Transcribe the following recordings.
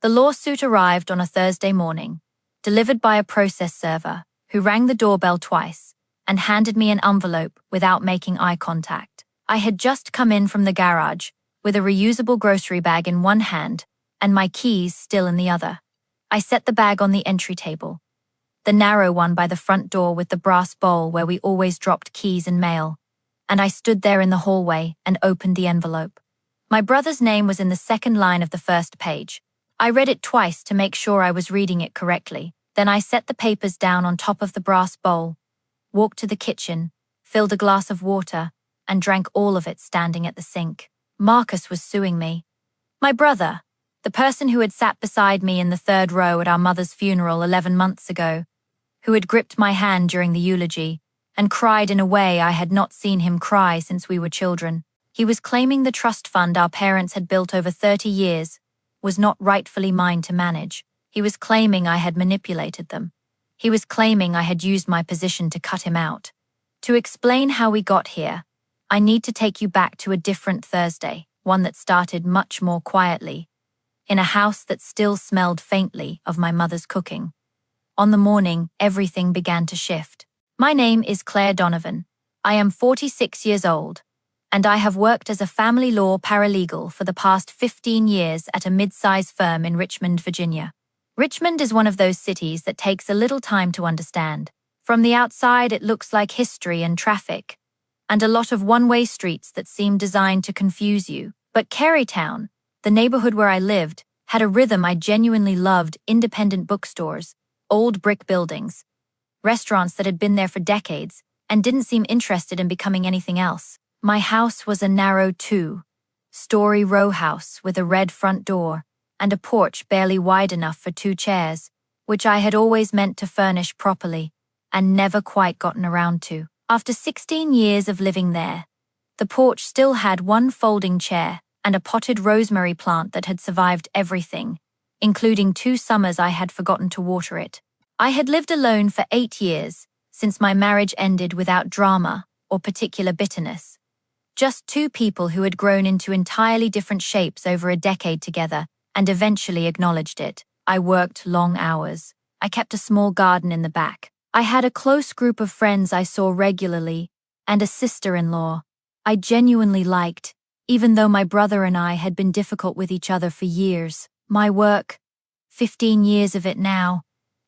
The lawsuit arrived on a Thursday morning, delivered by a process server who rang the doorbell twice and handed me an envelope without making eye contact. I had just come in from the garage with a reusable grocery bag in one hand and my keys still in the other. I set the bag on the entry table, the narrow one by the front door with the brass bowl where we always dropped keys and mail, and I stood there in the hallway and opened the envelope. My brother's name was in the second line of the first page. I read it twice to make sure I was reading it correctly. Then I set the papers down on top of the brass bowl, walked to the kitchen, filled a glass of water, and drank all of it standing at the sink. Marcus was suing me. My brother, the person who had sat beside me in the third row at our mother's funeral 11 months ago, who had gripped my hand during the eulogy and cried in a way I had not seen him cry since we were children. He was claiming the trust fund our parents had built over 30 years was not rightfully mine to manage. He was claiming I had manipulated them. He was claiming I had used my position to cut him out. To explain how we got here, I need to take you back to a different Thursday, one that started much more quietly, in a house that still smelled faintly of my mother's cooking. On the morning, everything began to shift. My name is Claire Donovan. I am 46 years old, and I have worked as a family law paralegal for the past 15 years at a mid-size firm in Richmond, Virginia. Richmond is one of those cities that takes a little time to understand. From the outside, it looks like history and traffic, and a lot of one-way streets that seem designed to confuse you. But Carytown, the neighborhood where I lived, had a rhythm I genuinely loved: independent bookstores, old brick buildings, restaurants that had been there for decades and didn't seem interested in becoming anything else. My house was a narrow two-story row house with a red front door and a porch barely wide enough for 2 chairs, which I had always meant to furnish properly and never quite gotten around to. After 16 years of living there, the porch still had 1 folding chair and a potted rosemary plant that had survived everything, including 2 summers I had forgotten to water it. I had lived alone for 8 years, since my marriage ended without drama or particular bitterness. Just 2 people who had grown into entirely different shapes over a decade together and eventually acknowledged it. I worked long hours. I kept a small garden in the back. I had a close group of friends I saw regularly and a sister-in-law I genuinely liked, even though my brother and I had been difficult with each other for years. My work, 15 years of it now,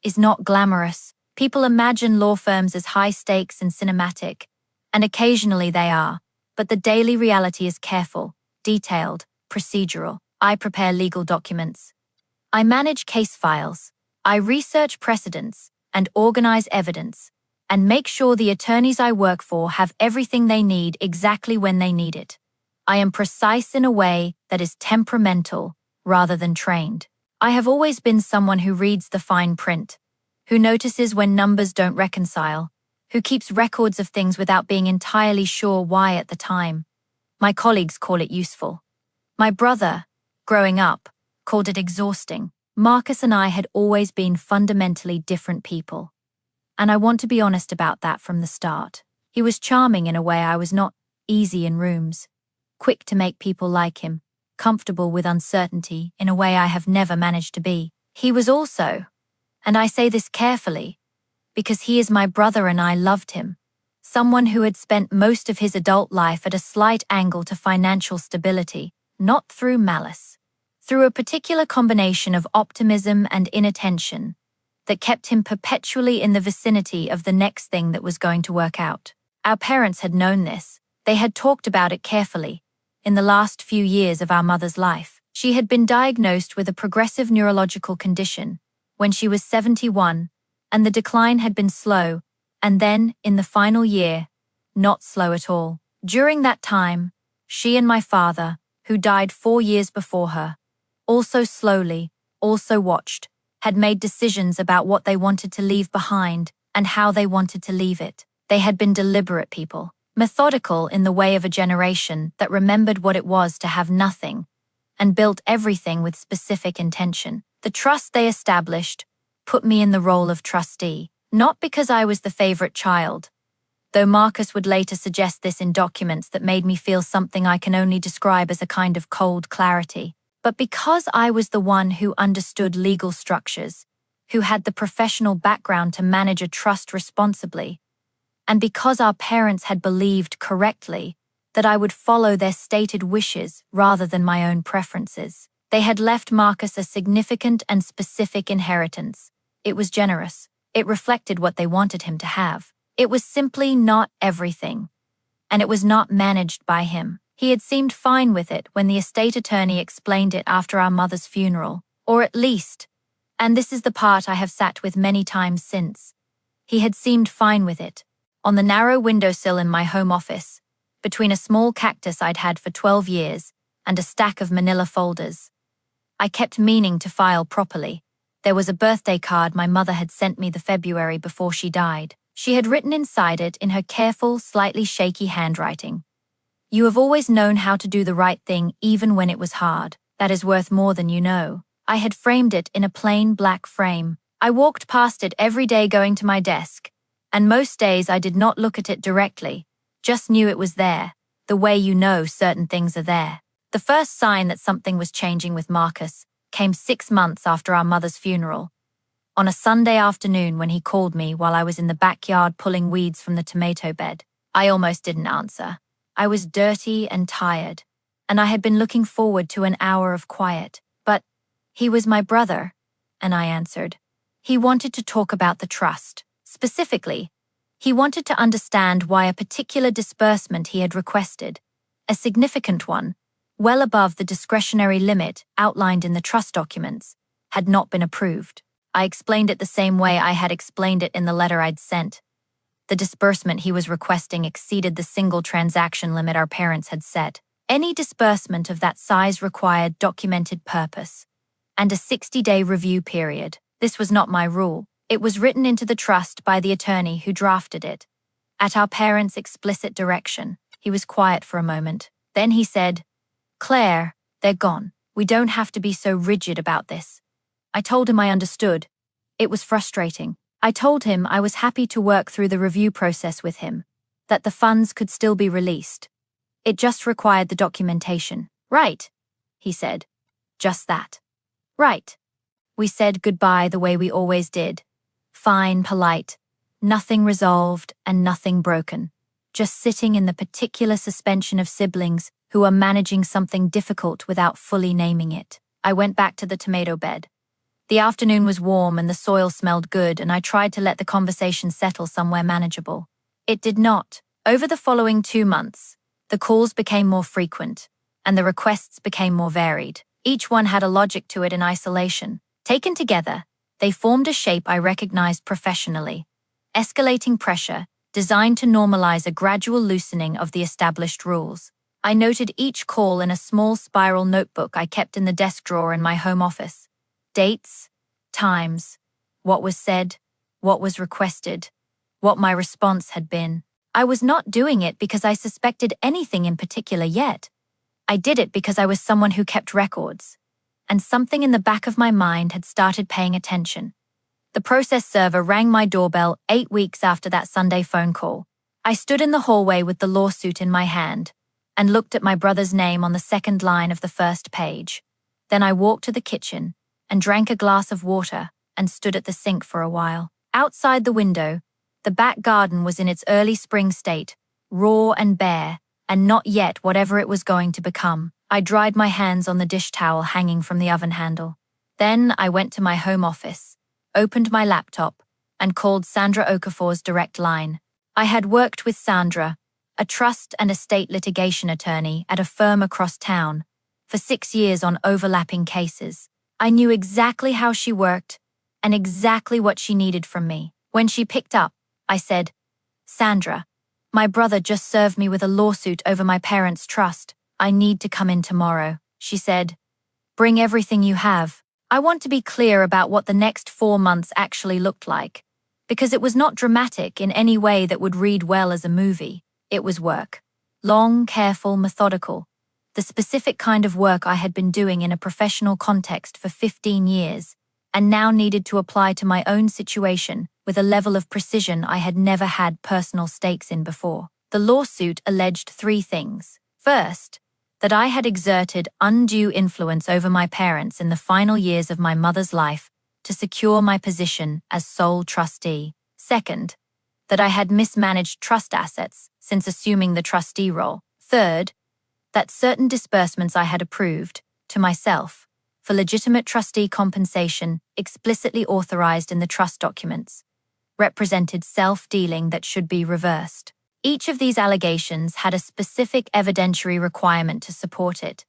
is not glamorous. People imagine law firms as high stakes and cinematic, and occasionally they are, but the daily reality is careful, detailed, procedural. I prepare legal documents. I manage case files. I research precedents and organize evidence, and make sure the attorneys I work for have everything they need exactly when they need it. I am precise in a way that is temperamental rather than trained. I have always been someone who reads the fine print, who notices when numbers don't reconcile, who keeps records of things without being entirely sure why at the time. My colleagues call it useful. My brother, growing up, called it exhausting. Marcus and I had always been fundamentally different people, and I want to be honest about that from the start. He was charming in a way I was not, easy in rooms, quick to make people like him, comfortable with uncertainty in a way I have never managed to be. He was also, and I say this carefully, because he is my brother and I loved him, someone who had spent most of his adult life at a slight angle to financial stability, not through malice, through a particular combination of optimism and inattention that kept him perpetually in the vicinity of the next thing that was going to work out. Our parents had known this. They had talked about it carefully. In the last few years of our mother's life, she had been diagnosed with a progressive neurological condition when she was 71, and the decline had been slow, and then, in the final year, not slow at all. During that time, she and my father, who died 4 years before her, also slowly, also watched, had made decisions about what they wanted to leave behind and how they wanted to leave it. They had been deliberate people, methodical in the way of a generation that remembered what it was to have nothing and built everything with specific intention. The trust they established put me in the role of trustee, not because I was the favorite child, though Marcus would later suggest this in documents that made me feel something I can only describe as a kind of cold clarity. But because I was the one who understood legal structures, who had the professional background to manage a trust responsibly, and because our parents had believed correctly that I would follow their stated wishes rather than my own preferences, they had left Marcus a significant and specific inheritance. It was generous. It reflected what they wanted him to have. It was simply not everything. And it was not managed by him. He had seemed fine with it when the estate attorney explained it after our mother's funeral, or at least, and this is the part I have sat with many times since, he had seemed fine with it. On the narrow windowsill in my home office, between a small cactus I'd had for 12 years and a stack of manila folders, I kept meaning to file properly. There was a birthday card my mother had sent me the February before she died. She had written inside it in her careful, slightly shaky handwriting, "You have always known how to do the right thing even when it was hard. That is worth more than you know." I had framed it in a plain black frame. I walked past it every day going to my desk, and most days I did not look at it directly, just knew it was there, the way you know certain things are there. The first sign that something was changing with Marcus came 6 months after our mother's funeral. On a Sunday afternoon when he called me while I was in the backyard pulling weeds from the tomato bed, I almost didn't answer. I was dirty and tired, and I had been looking forward to an hour of quiet. But he was my brother, and I answered. He wanted to talk about the trust. Specifically, he wanted to understand why a particular disbursement he had requested, a significant one, well above the discretionary limit outlined in the trust documents, had not been approved. I explained it the same way I had explained it in the letter I'd sent. The disbursement he was requesting exceeded the single transaction limit our parents had set. Any disbursement of that size required documented purpose and a 60-day review period. This was not my rule. It was written into the trust by the attorney who drafted it. At our parents' explicit direction, he was quiet for a moment. Then he said, "Claire, they're gone. We don't have to be so rigid about this." I told him I understood. It was frustrating. I told him I was happy to work through the review process with him, that the funds could still be released. It just required the documentation. "Right," he said. "Just that." "Right." We said goodbye the way we always did. Fine, polite, nothing resolved and nothing broken. Just sitting in the particular suspension of siblings who are managing something difficult without fully naming it. I went back to the tomato bed. The afternoon was warm and the soil smelled good, and I tried to let the conversation settle somewhere manageable. It did not. Over the following 2 months, the calls became more frequent, and the requests became more varied. Each one had a logic to it in isolation. Taken together, they formed a shape I recognized professionally. Escalating pressure, designed to normalize a gradual loosening of the established rules. I noted each call in a small spiral notebook I kept in the desk drawer in my home office. Dates, times, what was said, what was requested, what my response had been. I was not doing it because I suspected anything in particular yet. I did it because I was someone who kept records, and something in the back of my mind had started paying attention. The process server rang my doorbell 8 weeks after that Sunday phone call. I stood in the hallway with the lawsuit in my hand and looked at my brother's name on the second line of the first page. Then I walked to the kitchen and drank a glass of water and stood at the sink for a while. Outside the window, the back garden was in its early spring state, raw and bare, and not yet whatever it was going to become. I dried my hands on the dish towel hanging from the oven handle. Then I went to my home office, opened my laptop, and called Sandra Okafor's direct line. I had worked with Sandra, a trust and estate litigation attorney at a firm across town, for 6 years on overlapping cases. I knew exactly how she worked and exactly what she needed from me. When she picked up, I said, "Sandra, my brother just served me with a lawsuit over my parents' trust. I need to come in tomorrow." She said, "Bring everything you have. I want to be clear about what the next 4 months actually looked like, because it was not dramatic in any way that would read well as a movie. It was work. Long, careful, methodical. The specific kind of work I had been doing in a professional context for 15 years, and now needed to apply to my own situation with a level of precision I had never had personal stakes in before. The lawsuit alleged 3 things. First, that I had exerted undue influence over my parents in the final years of my mother's life to secure my position as sole trustee. Second, that I had mismanaged trust assets since assuming the trustee role. Third, that certain disbursements I had approved, to myself, for legitimate trustee compensation explicitly authorized in the trust documents, represented self-dealing that should be reversed. Each of these allegations had a specific evidentiary requirement to support it,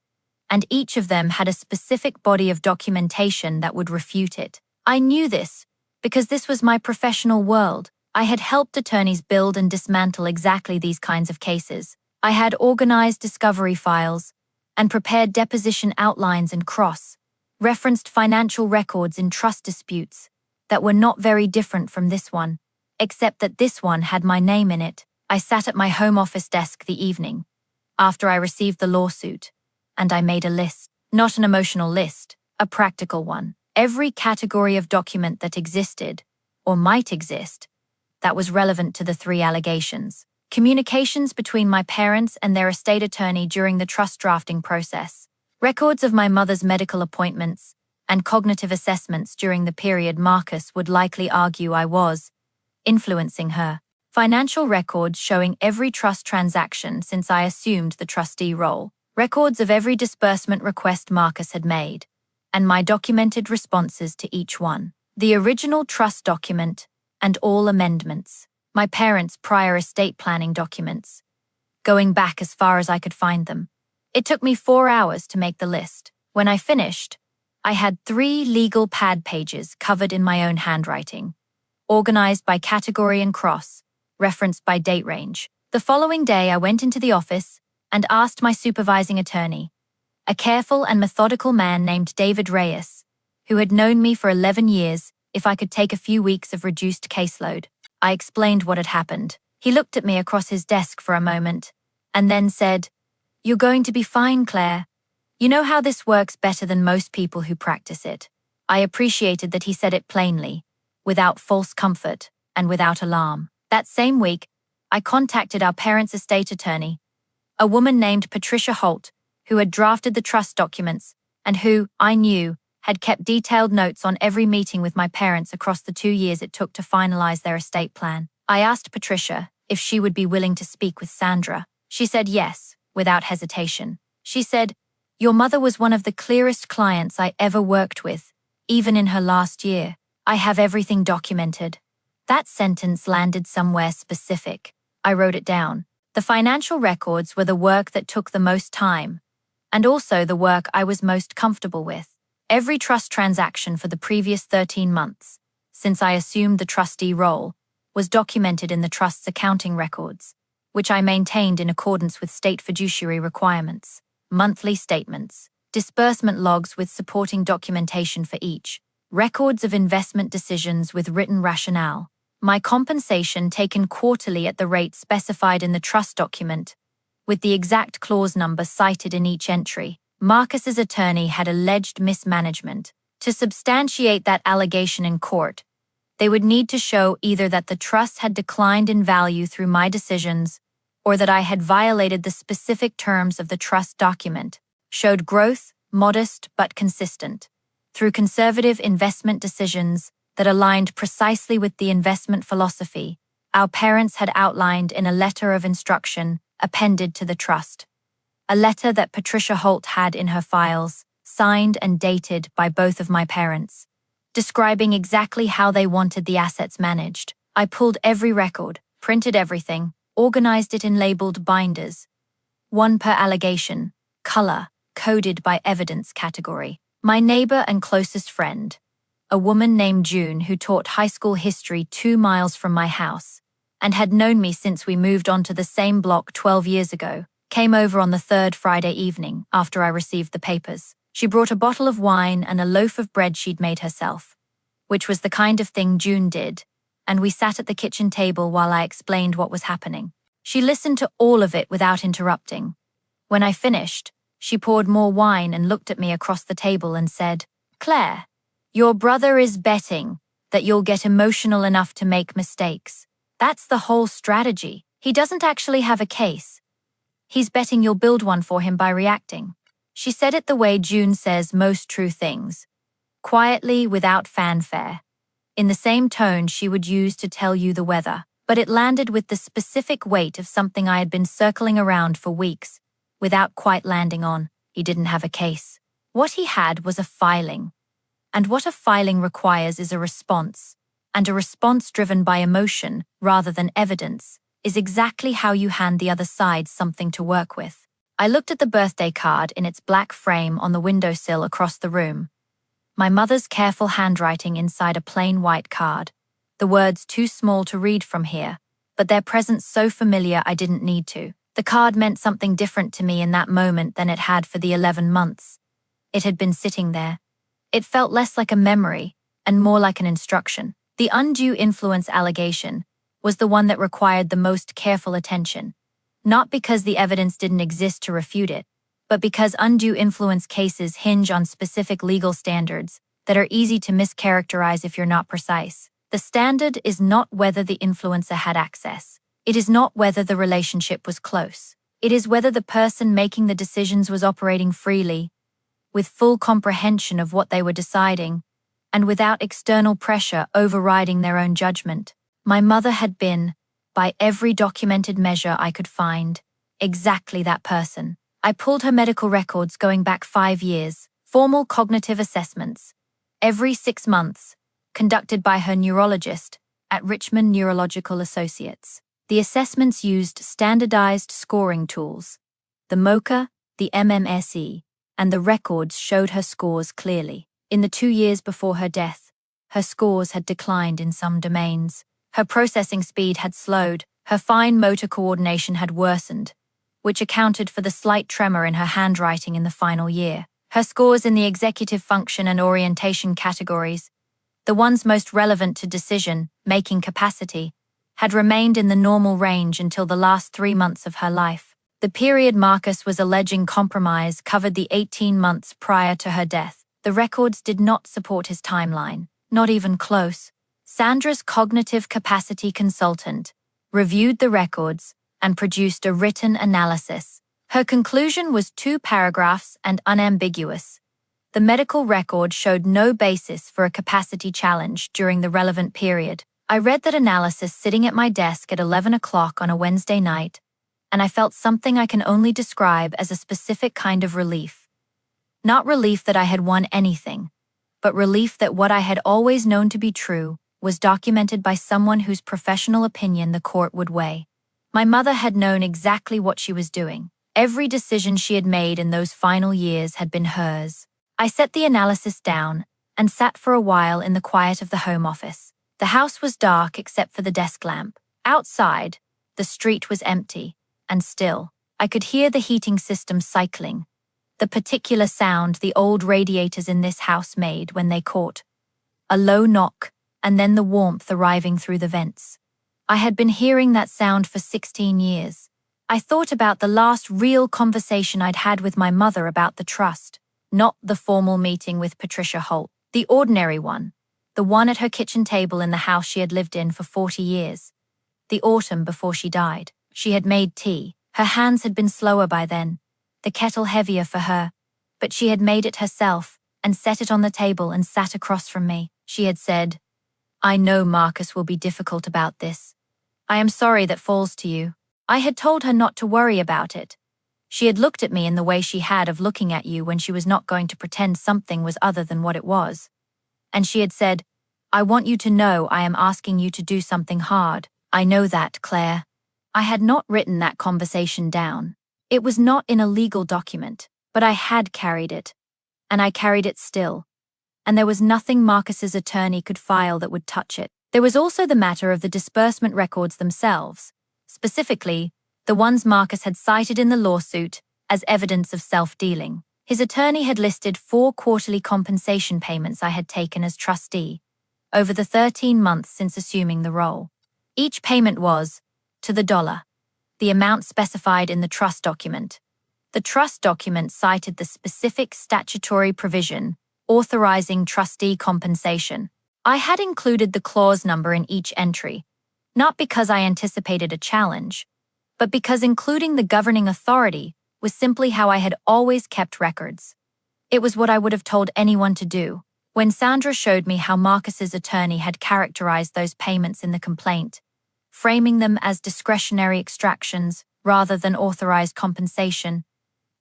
and each of them had a specific body of documentation that would refute it. I knew this because this was my professional world. I had helped attorneys build and dismantle exactly these kinds of cases. I had organized discovery files and prepared deposition outlines and cross-referenced financial records in trust disputes that were not very different from this one, except that this one had my name in it. I sat at my home office desk the evening after I received the lawsuit, and I made a list. Not an emotional list, a practical one. Every category of document that existed, or might exist, that was relevant to the three allegations. Communications between my parents and their estate attorney during the trust drafting process, records of my mother's medical appointments, and cognitive assessments during the period Marcus would likely argue I was influencing her. Financial records showing every trust transaction since I assumed the trustee role, records of every disbursement request Marcus had made, and my documented responses to each one. The original trust document and all amendments, my parents' prior estate planning documents, going back as far as I could find them. It took me 4 hours to make the list. When I finished, I had 3 legal pad pages covered in my own handwriting, organized by category and referenced by date range. The following day, I went into the office and asked my supervising attorney, a careful and methodical man named David Reyes, who had known me for 11 years, if I could take a few weeks of reduced caseload. I explained what had happened. He looked at me across his desk for a moment, and then said, "You're going to be fine, Claire. You know how this works better than most people who practice it." I appreciated that he said it plainly, without false comfort, and without alarm. That same week, I contacted our parents' estate attorney, a woman named Patricia Holt, who had drafted the trust documents, and who, I knew, had kept detailed notes on every meeting with my parents across the 2 years it took to finalize their estate plan. I asked Patricia if she would be willing to speak with Sandra. She said yes, without hesitation. She said, "Your mother was one of the clearest clients I ever worked with, even in her last year. I have everything documented." That sentence landed somewhere specific. I wrote it down. The financial records were the work that took the most time, and also the work I was most comfortable with. Every trust transaction for the previous 13 months, since I assumed the trustee role, was documented in the trust's accounting records, which I maintained in accordance with state fiduciary requirements, monthly statements, disbursement logs with supporting documentation for each, records of investment decisions with written rationale, my compensation taken quarterly at the rate specified in the trust document, with the exact clause number cited in each entry. Marcus's attorney had alleged mismanagement. To substantiate that allegation in court, they would need to show either that the trust had declined in value through my decisions, or that I had violated the specific terms of the trust document, showed growth, modest but consistent, through conservative investment decisions that aligned precisely with the investment philosophy our parents had outlined in a letter of instruction appended to the trust. A letter that Patricia Holt had in her files, signed and dated by both of my parents, describing exactly how they wanted the assets managed. I pulled every record, printed everything, organized it in labeled binders, one per allegation, color, coded by evidence category. My neighbor and closest friend, a woman named June who taught high school history 2 miles from my house, and had known me since we moved onto the same block 12 years ago, came over on the 3rd Friday evening after I received the papers. She brought a bottle of wine and a loaf of bread she'd made herself, which was the kind of thing June did, and we sat at the kitchen table while I explained what was happening. She listened to all of it without interrupting. When I finished, she poured more wine and looked at me across the table and said, "Claire, your brother is betting that you'll get emotional enough to make mistakes. That's the whole strategy. He doesn't actually have a case. He's betting you'll build one for him by reacting. She said it the way June says most true things. Quietly, without fanfare. In the same tone she would use to tell you the weather. But it landed with the specific weight of something I had been circling around for weeks, without quite landing on. He didn't have a case. What he had was a filing. And what a filing requires is a response. And a response driven by emotion, rather than evidence, is exactly how you hand the other side something to work with. I looked at the birthday card in its black frame on the windowsill across the room. My mother's careful handwriting inside a plain white card. The words too small to read from here, but their presence so familiar I didn't need to. The card meant something different to me in that moment than it had for the 11 months. It had been sitting there. It felt less like a memory and more like an instruction. The undue influence allegation was the one that required the most careful attention, not because the evidence didn't exist to refute it, but because undue influence cases hinge on specific legal standards that are easy to mischaracterize if you're not precise. The standard is not whether the influencer had access. It is not whether the relationship was close. It is whether the person making the decisions was operating freely, with full comprehension of what they were deciding, and without external pressure overriding their own judgment. My mother had been, by every documented measure I could find, exactly that person. I pulled her medical records going back 5 years, formal cognitive assessments, every 6 months, conducted by her neurologist at Richmond Neurological Associates. The assessments used standardized scoring tools. The MOCA, the MMSE, and the records showed her scores clearly. In the 2 years before her death, her scores had declined in some domains. Her processing speed had slowed, her fine motor coordination had worsened, which accounted for the slight tremor in her handwriting in the final year. Her scores in the executive function and orientation categories, the ones most relevant to decision-making capacity, had remained in the normal range until the last 3 months of her life. The period Marcus was alleging compromise covered the 18 months prior to her death. The records did not support his timeline, not even close. Sandra's cognitive capacity consultant reviewed the records and produced a written analysis. Her conclusion was 2 paragraphs and unambiguous. The medical record showed no basis for a capacity challenge during the relevant period. I read that analysis sitting at my desk at 11 o'clock on a Wednesday night, and I felt something I can only describe as a specific kind of relief. Not relief that I had won anything, but relief that what I had always known to be true was documented by someone whose professional opinion the court would weigh. My mother had known exactly what she was doing. Every decision she had made in those final years had been hers. I set the analysis down and sat for a while in the quiet of the home office. The house was dark except for the desk lamp. Outside, the street was empty and still. I could hear the heating system cycling, the particular sound the old radiators in this house made when they caught. A low knock, and then the warmth arriving through the vents. I had been hearing that sound for 16 years. I thought about the last real conversation I'd had with my mother about the trust. Not the formal meeting with Patricia Holt, the ordinary one, the one at her kitchen table in the house she had lived in for 40 years. The autumn before she died. She had made tea. Her hands had been slower by then, the kettle heavier for her, but she had made it herself and set it on the table and sat across from me. She had said, "I know Marcus will be difficult about this. I am sorry that falls to you." I had told her not to worry about it. She had looked at me in the way she had of looking at you when she was not going to pretend something was other than what it was. And she had said, "I want you to know I am asking you to do something hard. I know that, Claire." I had not written that conversation down. It was not in a legal document, but I had carried it. And I carried it still. And there was nothing Marcus's attorney could file that would touch it. There was also the matter of the disbursement records themselves, specifically, the ones Marcus had cited in the lawsuit as evidence of self-dealing. His attorney had listed 4 quarterly compensation payments I had taken as trustee over the 13 months since assuming the role. Each payment was, to the dollar, the amount specified in the trust document. The trust document cited the specific statutory provision authorizing trustee compensation. I had included the clause number in each entry, not because I anticipated a challenge, but because including the governing authority was simply how I had always kept records. It was what I would have told anyone to do. When Sandra showed me how Marcus's attorney had characterized those payments in the complaint, framing them as discretionary extractions rather than authorized compensation,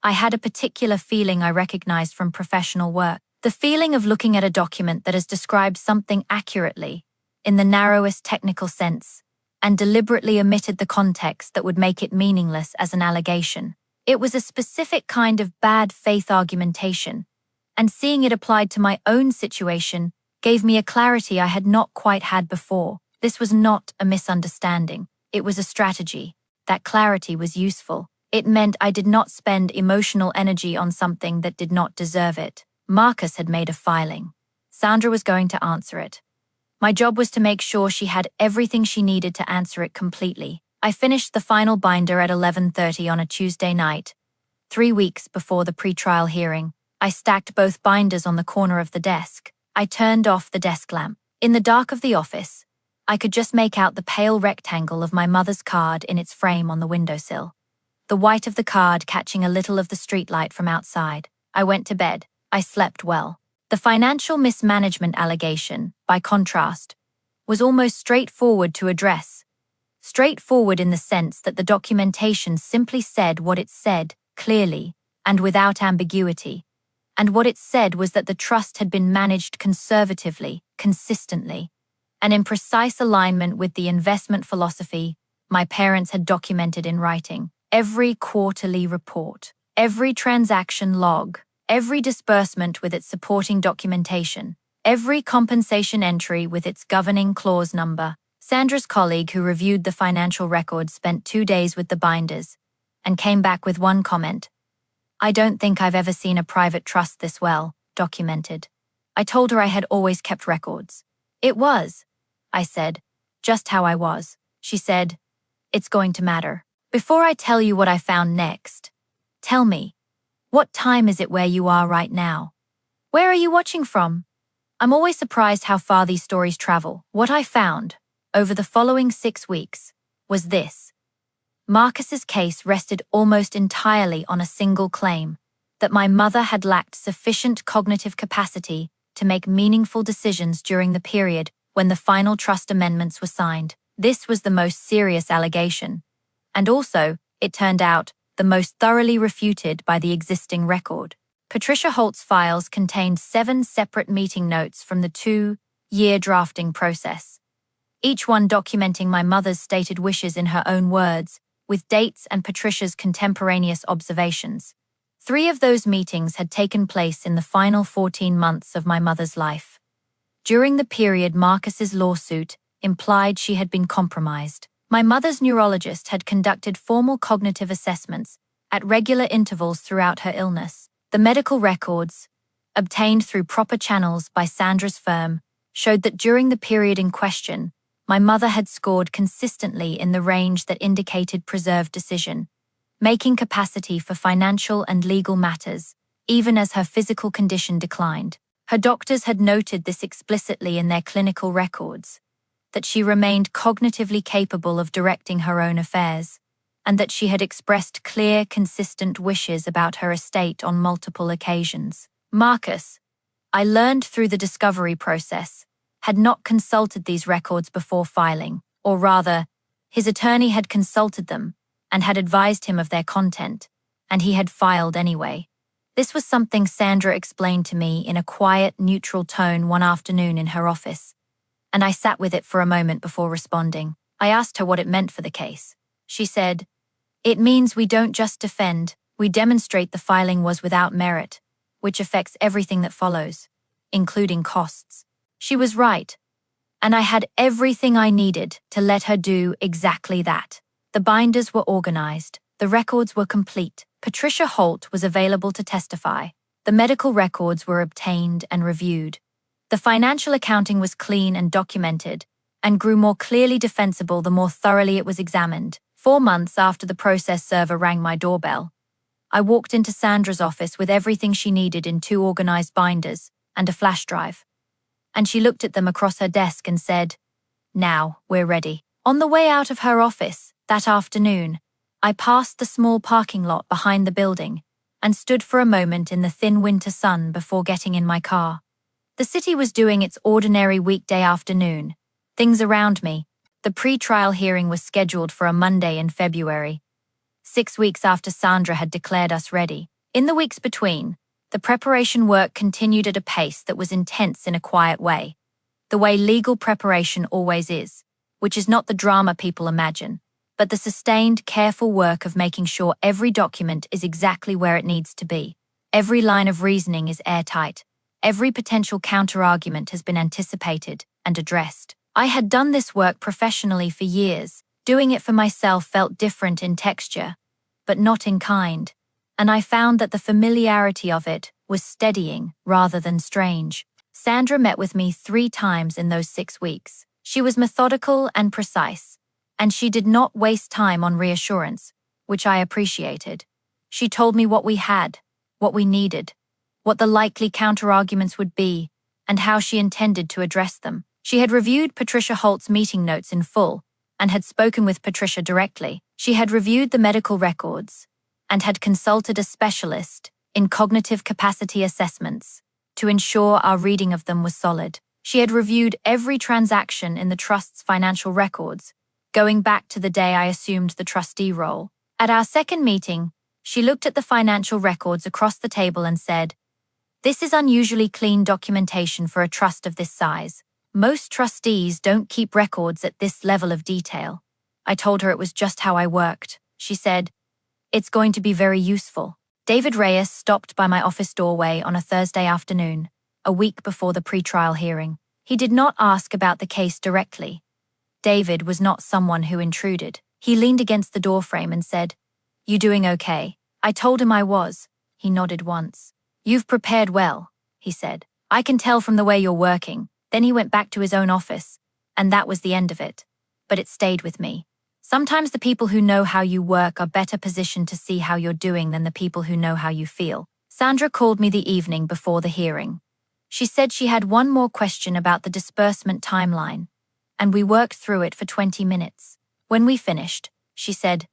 I had a particular feeling I recognized from professional work. The feeling of looking at a document that has described something accurately, in the narrowest technical sense, and deliberately omitted the context that would make it meaningless as an allegation. It was a specific kind of bad faith argumentation, and seeing it applied to my own situation gave me a clarity I had not quite had before. This was not a misunderstanding. It was a strategy. That clarity was useful. It meant I did not spend emotional energy on something that did not deserve it. Marcus had made a filing. Sandra was going to answer it. My job was to make sure she had everything she needed to answer it completely. I finished the final binder at 11:30 on a Tuesday night, 3 weeks before the pretrial hearing. I stacked both binders on the corner of the desk. I turned off the desk lamp. In the dark of the office, I could just make out the pale rectangle of my mother's card in its frame on the windowsill, the white of the card catching a little of the streetlight from outside. I went to bed. I slept well. The financial mismanagement allegation, by contrast, was almost straightforward to address. Straightforward in the sense that the documentation simply said what it said, clearly, and without ambiguity. And what it said was that the trust had been managed conservatively, consistently, and in precise alignment with the investment philosophy my parents had documented in writing. Every quarterly report, every transaction log, every disbursement with its supporting documentation, every compensation entry with its governing clause number. Sandra's colleague who reviewed the financial records spent 2 days with the binders and came back with one comment. "I don't think I've ever seen a private trust this well documented." I told her I had always kept records. "It was," I said, "just how I was." She said, "It's going to matter. Before I tell you what I found next, tell me, what time is it where you are right now? Where are you watching from?" I'm always surprised how far these stories travel. What I found, over the following 6 weeks, was this. Marcus's case rested almost entirely on a single claim, that my mother had lacked sufficient cognitive capacity to make meaningful decisions during the period when the final trust amendments were signed. This was the most serious allegation, and also, it turned out, the most thoroughly refuted by the existing record. Patricia Holt's files contained 7 separate meeting notes from the 2-year drafting process, each one documenting my mother's stated wishes in her own words, with dates and Patricia's contemporaneous observations. 3 of those meetings had taken place in the final 14 months of my mother's life. During the period Marcus's lawsuit implied she had been compromised. My mother's neurologist had conducted formal cognitive assessments at regular intervals throughout her illness. The medical records, obtained through proper channels by Sandra's firm, showed that during the period in question, my mother had scored consistently in the range that indicated preserved decision, making capacity for financial and legal matters, even as her physical condition declined. Her doctors had noted this explicitly in their clinical records, that she remained cognitively capable of directing her own affairs, and that she had expressed clear, consistent wishes about her estate on multiple occasions. Marcus, I learned through the discovery process, had not consulted these records before filing, or rather, his attorney had consulted them and had advised him of their content, and he had filed anyway. This was something Sandra explained to me in a quiet, neutral tone one afternoon in her office, and I sat with it for a moment before responding. I asked her what it meant for the case. She said, "It means we don't just defend, we demonstrate the filing was without merit, which affects everything that follows, including costs." She was right, and I had everything I needed to let her do exactly that. The binders were organized, the records were complete, Patricia Holt was available to testify, the medical records were obtained and reviewed. The financial accounting was clean and documented, and grew more clearly defensible the more thoroughly it was examined. 4 months after the process server rang my doorbell, I walked into Sandra's office with everything she needed in 2 organized binders and a flash drive. And she looked at them across her desk and said, "Now, we're ready." On the way out of her office, that afternoon, I passed the small parking lot behind the building and stood for a moment in the thin winter sun before getting in my car. The city was doing its ordinary weekday afternoon. Things around me. The pre-trial hearing was scheduled for a Monday in February, 6 weeks after Sandra had declared us ready. In the weeks between, the preparation work continued at a pace that was intense in a quiet way. The way legal preparation always is, which is not the drama people imagine, but the sustained, careful work of making sure every document is exactly where it needs to be. Every line of reasoning is airtight. Every potential counterargument has been anticipated and addressed. I had done this work professionally for years. Doing it for myself felt different in texture, but not in kind, and I found that the familiarity of it was steadying rather than strange. Sandra met with me 3 times in those 6 weeks. She was methodical and precise, and she did not waste time on reassurance, which I appreciated. She told me what we had, what we needed, what the likely counterarguments would be, and how she intended to address them. She had reviewed Patricia Holt's meeting notes in full and had spoken with Patricia directly. She had reviewed the medical records and had consulted a specialist in cognitive capacity assessments to ensure our reading of them was solid. She had reviewed every transaction in the trust's financial records, going back to the day I assumed the trustee role. At our second meeting, she looked at the financial records across the table and said, "This is unusually clean documentation for a trust of this size. Most trustees don't keep records at this level of detail." I told her it was just how I worked. She said, "It's going to be very useful." David Reyes stopped by my office doorway on a Thursday afternoon, a week before the pre-trial hearing. He did not ask about the case directly. David was not someone who intruded. He leaned against the doorframe and said, "You doing okay?" I told him I was. He nodded once. "You've prepared well," he said. "I can tell from the way you're working." Then he went back to his own office, and that was the end of it. But it stayed with me. Sometimes the people who know how you work are better positioned to see how you're doing than the people who know how you feel. Sandra called me the evening before the hearing. She said she had one more question about the disbursement timeline, and we worked through it for 20 minutes. When we finished, she said,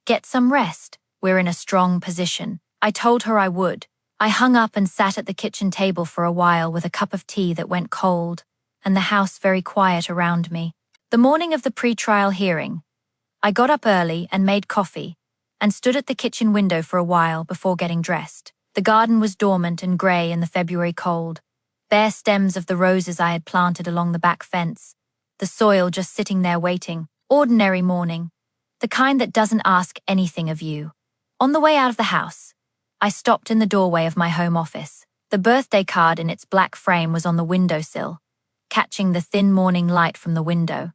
"Get some rest. We're in a strong position." I told her I would. I hung up and sat at the kitchen table for a while with a cup of tea that went cold, and the house very quiet around me. The morning of the pre-trial hearing, I got up early and made coffee, and stood at the kitchen window for a while before getting dressed. The garden was dormant and grey in the February cold. Bare stems of the roses I had planted along the back fence. The soil just sitting there waiting. Ordinary morning. The kind that doesn't ask anything of you. On the way out of the house, I stopped in the doorway of my home office. The birthday card in its black frame was on the windowsill, catching the thin morning light from the window.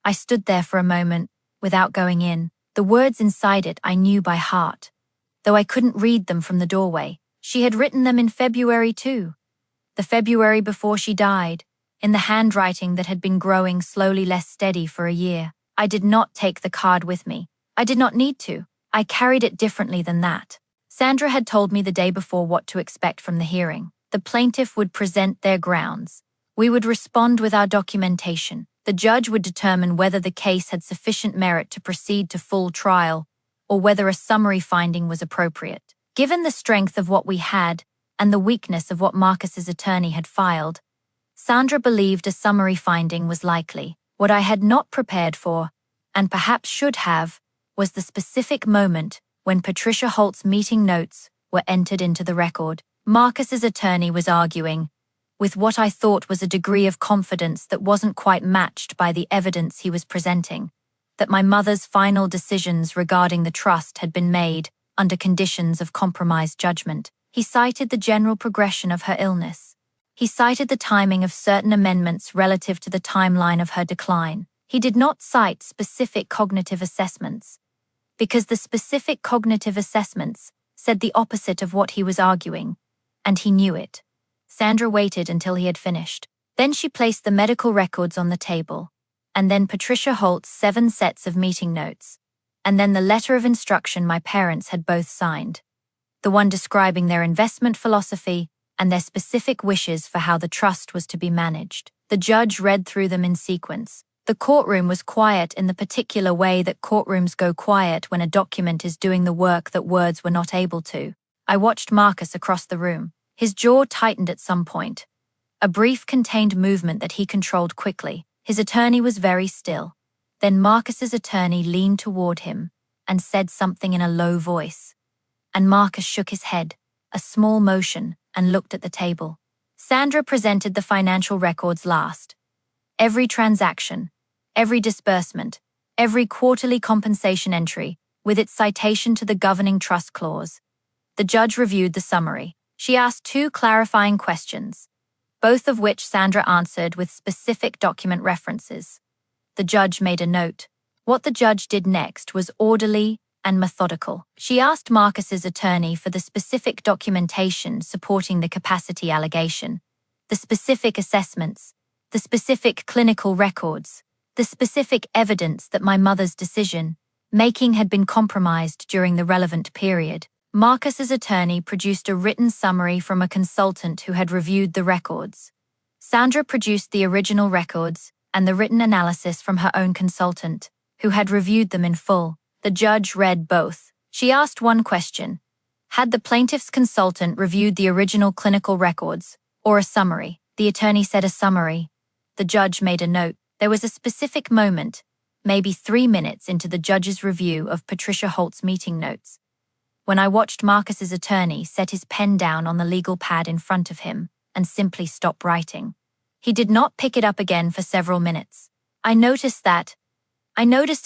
I stood there for a moment, without going in. The words inside it I knew by heart, though I couldn't read them from the doorway. She had written them in February too. The February before she died, in the handwriting that had been growing slowly less steady for a year. I did not take the card with me. I did not need to. I carried it differently than that. Sandra had told me the day before what to expect from the hearing. The plaintiff would present their grounds. We would respond with our documentation. The judge would determine whether the case had sufficient merit to proceed to full trial, or whether a summary finding was appropriate. Given the strength of what we had, and the weakness of what Marcus's attorney had filed, Sandra believed a summary finding was likely. What I had not prepared for, and perhaps should have, was the specific moment when Patricia Holt's meeting notes were entered into the record. Marcus's attorney was arguing, with what I thought was a degree of confidence that wasn't quite matched by the evidence he was presenting, that my mother's final decisions regarding the trust had been made under conditions of compromised judgment. He cited the general progression of her illness. He cited the timing of certain amendments relative to the timeline of her decline. He did not cite specific cognitive assessments, because the specific cognitive assessments said the opposite of what he was arguing, and he knew it. Sandra waited until he had finished. Then she placed the medical records on the table, and then Patricia Holt's 7 sets of meeting notes, and then the letter of instruction my parents had both signed, the one describing their investment philosophy and their specific wishes for how the trust was to be managed. The judge read through them in sequence. The courtroom was quiet in the particular way that courtrooms go quiet when a document is doing the work that words were not able to. I watched Marcus across the room. His jaw tightened at some point. A brief contained movement that he controlled quickly. His attorney was very still. Then Marcus's attorney leaned toward him and said something in a low voice. And Marcus shook his head, a small motion, and looked at the table. Sandra presented the financial records last. Every transaction, every disbursement, every quarterly compensation entry, with its citation to the governing trust clause. The judge reviewed the summary. She asked 2 clarifying questions, both of which Sandra answered with specific document references. The judge made a note. What the judge did next was orderly and methodical. She asked Marcus's attorney for the specific documentation supporting the capacity allegation, the specific assessments, the specific clinical records, the specific evidence that my mother's decision-making had been compromised during the relevant period. Marcus's attorney produced a written summary from a consultant who had reviewed the records. Sandra produced the original records and the written analysis from her own consultant, who had reviewed them in full. The judge read both. She asked one question. Had the plaintiff's consultant reviewed the original clinical records, or a summary? The attorney said a summary. The judge made a note. There was a specific moment, maybe 3 minutes into the judge's review of Patricia Holt's meeting notes, when I watched Marcus's attorney set his pen down on the legal pad in front of him and simply stop writing. He did not pick it up again for several minutes. I noticed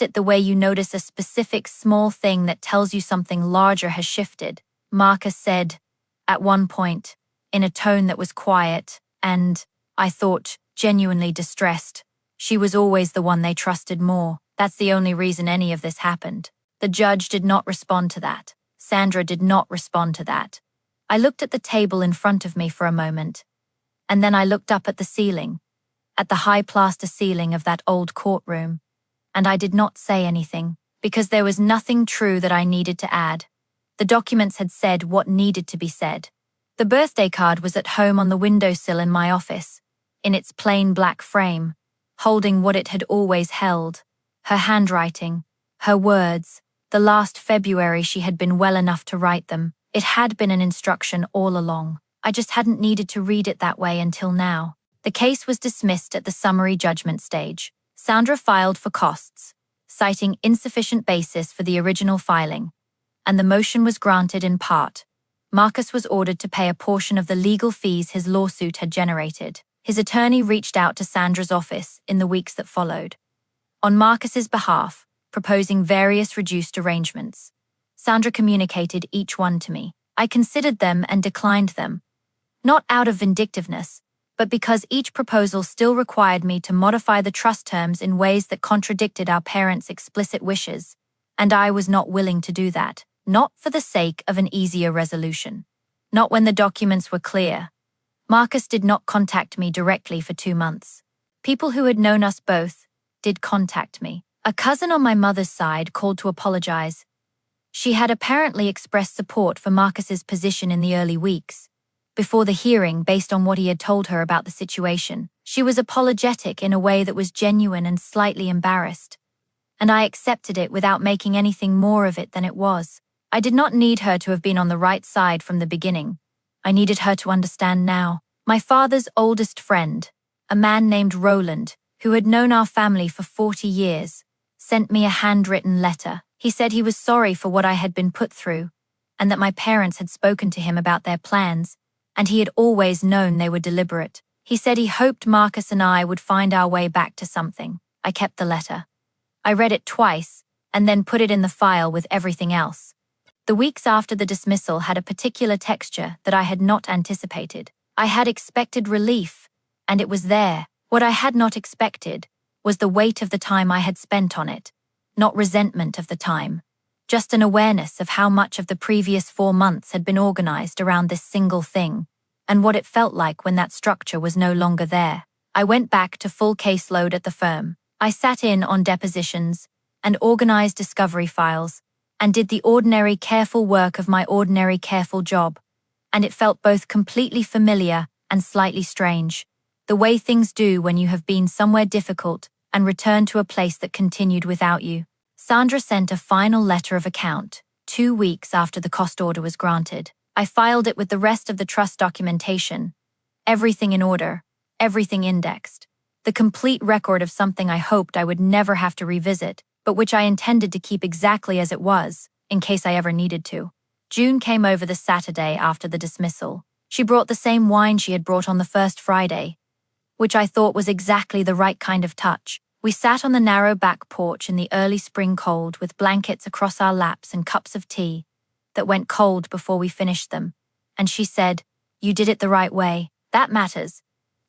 it the way you notice a specific small thing that tells you something larger has shifted, Marcus said, at one point, in a tone that was quiet and, I thought, genuinely distressed. She was always the one they trusted more. That's the only reason any of this happened. The judge did not respond to that. Sandra did not respond to that. I looked at the table in front of me for a moment, and then I looked up at the ceiling, at the high plaster ceiling of that old courtroom, and I did not say anything, because there was nothing true that I needed to add. The documents had said what needed to be said. The birthday card was at home on the windowsill in my office, in its plain black frame, holding what it had always held, her handwriting, her words. The last February she had been well enough to write them. It had been an instruction all along. I just hadn't needed to read it that way until now. The case was dismissed at the summary judgment stage. Sandra filed for costs, citing insufficient basis for the original filing, and the motion was granted in part. Marcus was ordered to pay a portion of the legal fees his lawsuit had generated. His attorney reached out to Sandra's office in the weeks that followed, on Marcus's behalf, proposing various reduced arrangements. Sandra communicated each one to me. I considered them and declined them, not out of vindictiveness, but because each proposal still required me to modify the trust terms in ways that contradicted our parents' explicit wishes, and I was not willing to do that, not for the sake of an easier resolution. Not when the documents were clear. Marcus did not contact me directly for 2 months. People who had known us both did contact me. A cousin on my mother's side called to apologize. She had apparently expressed support for Marcus's position in the early weeks. Before the hearing, based on what he had told her about the situation, she was apologetic in a way that was genuine and slightly embarrassed. And I accepted it without making anything more of it than it was. I did not need her to have been on the right side from the beginning. I needed her to understand now. My father's oldest friend, a man named Roland, who had known our family for 40 years, sent me a handwritten letter. He said he was sorry for what I had been put through, and that my parents had spoken to him about their plans, and he had always known they were deliberate. He said he hoped Marcus and I would find our way back to something. I kept the letter. I read it twice, and then put it in the file with everything else. The weeks after the dismissal had a particular texture that I had not anticipated. I had expected relief, and it was there. What I had not expected was the weight of the time I had spent on it, not resentment of the time, just an awareness of how much of the previous 4 months had been organized around this single thing, and what it felt like when that structure was no longer there. I went back to full caseload at the firm. I sat in on depositions and organized discovery files, and did the ordinary careful work of my ordinary careful job, and it felt both completely familiar and slightly strange, the way things do when you have been somewhere difficult and return to a place that continued without you. Sandra sent a final letter of account, 2 weeks after the cost order was granted. I filed it with the rest of the trust documentation. Everything in order, everything indexed. The complete record of something I hoped I would never have to revisit, but which I intended to keep exactly as it was, in case I ever needed to. June came over the Saturday after the dismissal. She brought the same wine she had brought on the first Friday, which I thought was exactly the right kind of touch. We sat on the narrow back porch in the early spring cold with blankets across our laps and cups of tea that went cold before we finished them. And she said, "You did it the right way. That matters,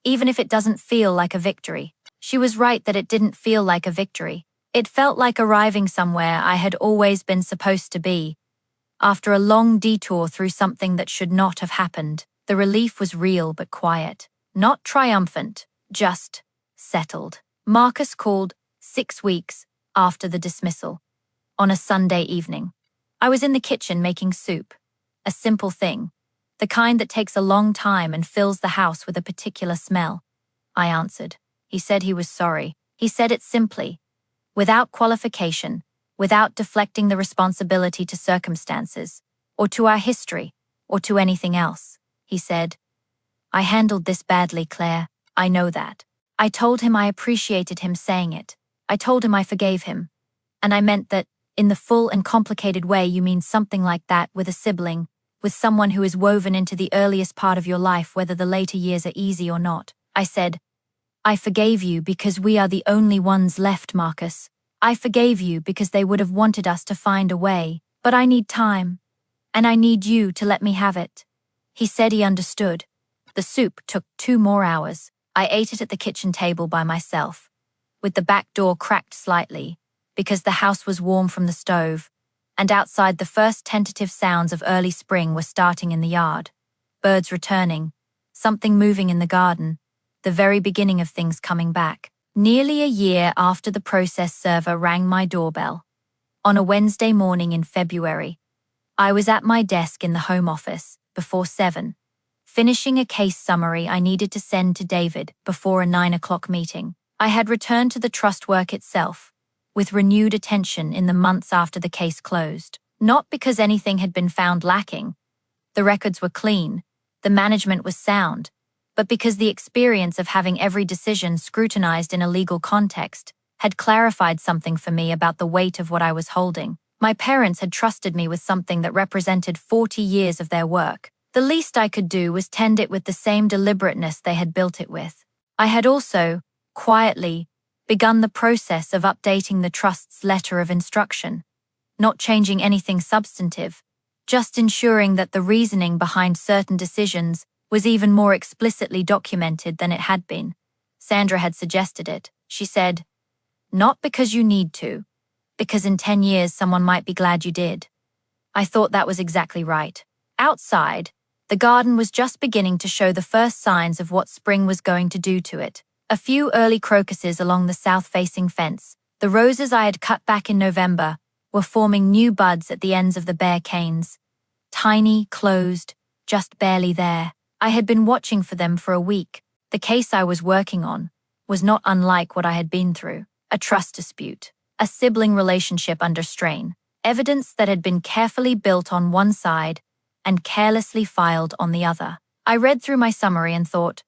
even if it doesn't feel like a victory." She was right that it didn't feel like a victory. It felt like arriving somewhere I had always been supposed to be. After a long detour through something that should not have happened, the relief was real but quiet. Not triumphant, just settled. Marcus called 6 weeks after the dismissal, on a Sunday evening. I was in the kitchen making soup. A simple thing, the kind that takes a long time and fills the house with a particular smell. I answered. He said he was sorry. He said it simply, without qualification, without deflecting the responsibility to circumstances, or to our history, or to anything else. He said, "I handled this badly, Claire. I know that." I told him I appreciated him saying it. I told him I forgave him. And I meant that, in the full and complicated way you mean something like that with a sibling, with someone who is woven into the earliest part of your life whether the later years are easy or not. I said, "I forgave you because we are the only ones left, Marcus. I forgave you because they would have wanted us to find a way, but I need time. And I need you to let me have it." He said he understood. The soup took 2 more hours. I ate it at the kitchen table by myself, with the back door cracked slightly, because the house was warm from the stove, and outside the first tentative sounds of early spring were starting in the yard. Birds returning, something moving in the garden, the very beginning of things coming back. Nearly a year after the process server rang my doorbell, on a Wednesday morning in February, I was at my desk in the home office, before 7, finishing a case summary I needed to send to David before a 9 o'clock meeting. I had returned to the trust work itself, with renewed attention in the months after the case closed. Not because anything had been found lacking. The records were clean, the management was sound, but because the experience of having every decision scrutinized in a legal context had clarified something for me about the weight of what I was holding. My parents had trusted me with something that represented 40 years of their work. The least I could do was tend it with the same deliberateness they had built it with. I had also, quietly, begun the process of updating the trust's letter of instruction, not changing anything substantive, just ensuring that the reasoning behind certain decisions was even more explicitly documented than it had been. Sandra had suggested it. She said, "Not because you need to, because in 10 years someone might be glad you did." I thought that was exactly right. Outside, the garden was just beginning to show the first signs of what spring was going to do to it. A few early crocuses along the south-facing fence, the roses I had cut back in November, were forming new buds at the ends of the bare canes. Tiny, closed, just barely there. I had been watching for them for a week. The case I was working on was not unlike what I had been through. A trust dispute, a sibling relationship under strain, evidence that had been carefully built on one side and carelessly filed on the other. I read through my summary and thought,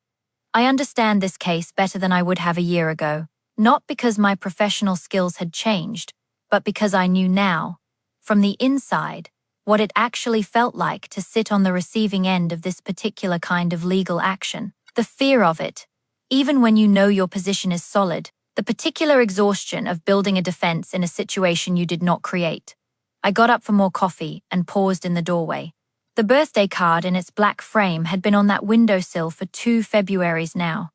I understand this case better than I would have a year ago, not because my professional skills had changed, but because I knew now, from the inside, what it actually felt like to sit on the receiving end of this particular kind of legal action. The fear of it, even when you know your position is solid, the particular exhaustion of building a defense in a situation you did not create. I got up for more coffee and paused in the doorway. The birthday card in its black frame had been on that windowsill for 2 Februaries now.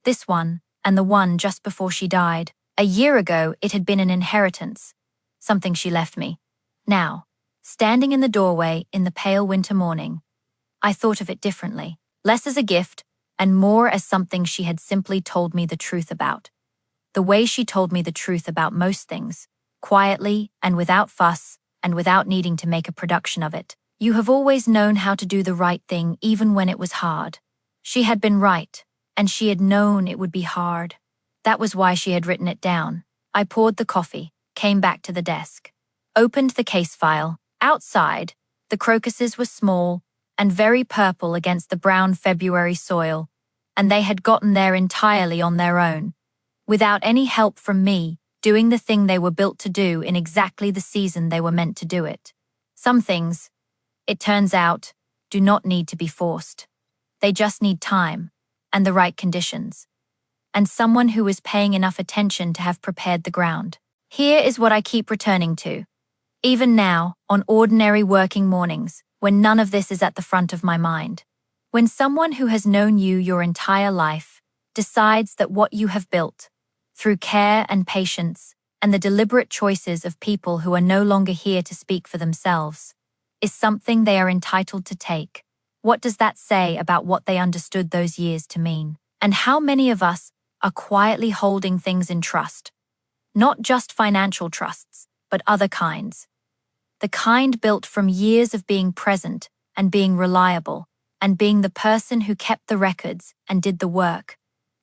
This one, and the one just before she died. A year ago, it had been an inheritance, something she left me. Now, standing in the doorway in the pale winter morning, I thought of it differently, less as a gift and more as something she had simply told me the truth about. The way she told me the truth about most things, quietly and without fuss and without needing to make a production of it. You have always known how to do the right thing even when it was hard. She had been right, and she had known it would be hard. That was why she had written it down. I poured the coffee, came back to the desk, opened the case file. Outside, the crocuses were small and very purple against the brown February soil, and they had gotten there entirely on their own, without any help from me, doing the thing they were built to do in exactly the season they were meant to do it. Some things, it turns out, do not need to be forced. They just need time and the right conditions, and someone who is paying enough attention to have prepared the ground. Here is what I keep returning to. Even now, on ordinary working mornings, when none of this is at the front of my mind. When someone who has known you your entire life decides that what you have built, through care and patience and the deliberate choices of people who are no longer here to speak for themselves, is something they are entitled to take, what does that say about what they understood those years to mean? And how many of us are quietly holding things in trust? Not just financial trusts, but other kinds. The kind built from years of being present and being reliable, and being the person who kept the records and did the work,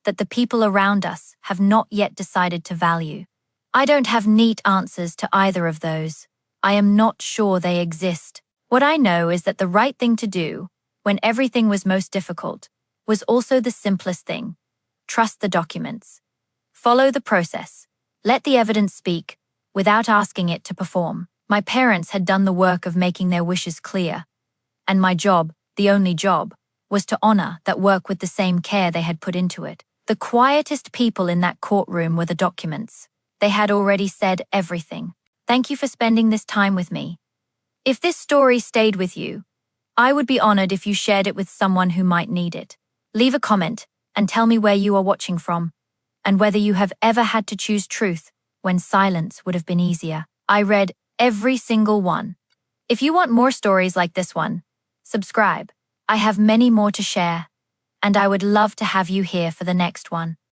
that the people around us have not yet decided to value. I don't have neat answers to either of those. I am not sure they exist. What I know is that the right thing to do, when everything was most difficult, was also the simplest thing. Trust the documents. Follow the process. Let the evidence speak, without asking it to perform. My parents had done the work of making their wishes clear, and my job, the only job, was to honor that work with the same care they had put into it. The quietest people in that courtroom were the documents. They had already said everything. Thank you for spending this time with me. If this story stayed with you, I would be honored if you shared it with someone who might need it. Leave a comment and tell me where you are watching from, and whether you have ever had to choose truth when silence would have been easier. I read every single one. If you want more stories like this one, subscribe. I have many more to share, and I would love to have you here for the next one.